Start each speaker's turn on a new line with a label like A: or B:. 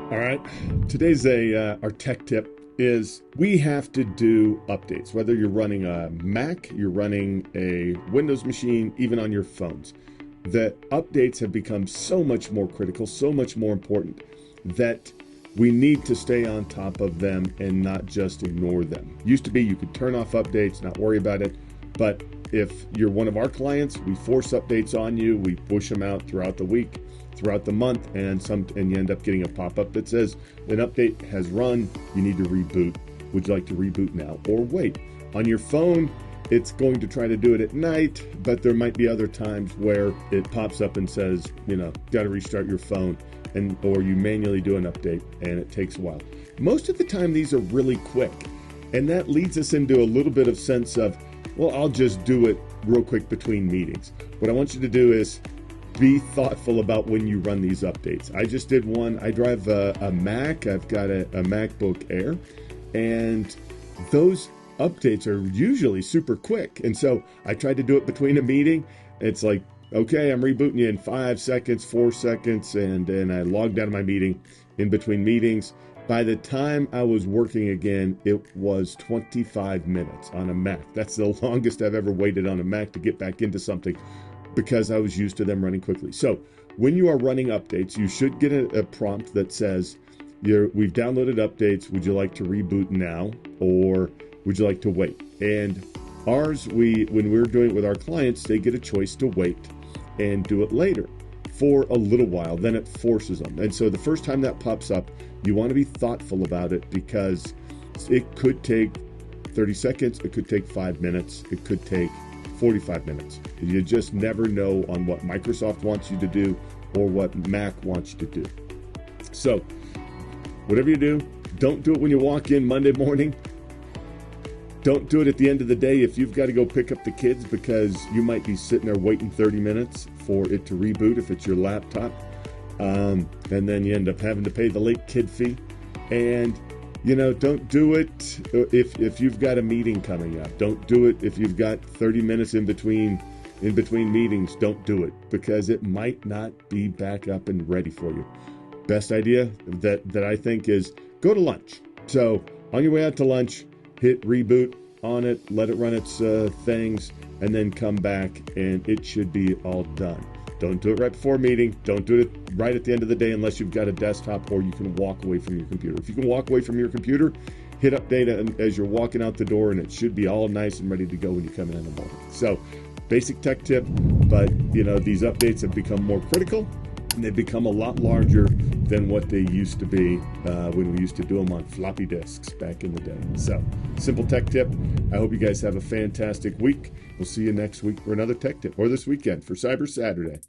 A: All right, today's our tech tip is we have to do updates, whether you're running a Mac, you're running a Windows machine, even on your phones. The updates have become so much more critical, so much more important that we need to stay on top of them and not just ignore them. Used to be you could turn off updates, not worry about it, but if you're one of our clients, we force updates on you, we push them out throughout the week, throughout the month, and you end up getting a pop-up that says an update has run, you need to reboot. Would you like to reboot now or wait? On your phone, it's going to try to do it at night, but there might be other times where it pops up and says, got to restart your phone, or you manually do an update and it takes a while. Most of the time these are really quick, and that leads us into a little bit of sense of, well, I'll just do it real quick between meetings. What I want you to do is be thoughtful about when you run these updates. I just did one. I drive a Mac. I've got a MacBook Air, and those updates are usually super quick. And so I tried to do it between a meeting. It's like, okay, I'm rebooting you in 5 seconds, 4 seconds, and then I logged out of my meeting in between meetings. By the time I was working again, it was 25 minutes on a Mac. That's the longest I've ever waited on a Mac to get back into something, because I was used to them running quickly. So when you are running updates, you should get a prompt that says, we've downloaded updates. Would you like to reboot now, or would you like to wait? And ours, when we're doing it with our clients, they get a choice to wait and do it later for a little while. Then it forces them. And so the first time that pops up, you want to be thoughtful about it, because it could take 30 seconds. It could take 5 minutes. It could take 45 minutes. You just never know on what Microsoft wants you to do or what Mac wants you to do. So whatever you do, don't do it when you walk in Monday morning. Don't do it at the end of the day if you've got to go pick up the kids, because you might be sitting there waiting 30 minutes for it to reboot if it's your laptop. And then you end up having to pay the late kid fee. And don't do it if you've got a meeting coming up. Don't do it if you've got 30 minutes in between meetings. Don't do it, because it might not be back up and ready for you. Best idea that I think is go to lunch. So on your way out to lunch, hit reboot on it, let it run its things, and then come back, and it should be all done. Don't do it right before a meeting. Don't do it right at the end of the day unless you've got a desktop or you can walk away from your computer. If you can walk away from your computer, hit update as you're walking out the door, and it should be all nice and ready to go when you come in the morning. So basic tech tip, but these updates have become more critical, and they've become a lot larger than what they used to be when we used to do them on floppy disks back in the day. So simple tech tip. I hope you guys have a fantastic week. We'll see you next week for another tech tip, or this weekend for Cyber Saturday.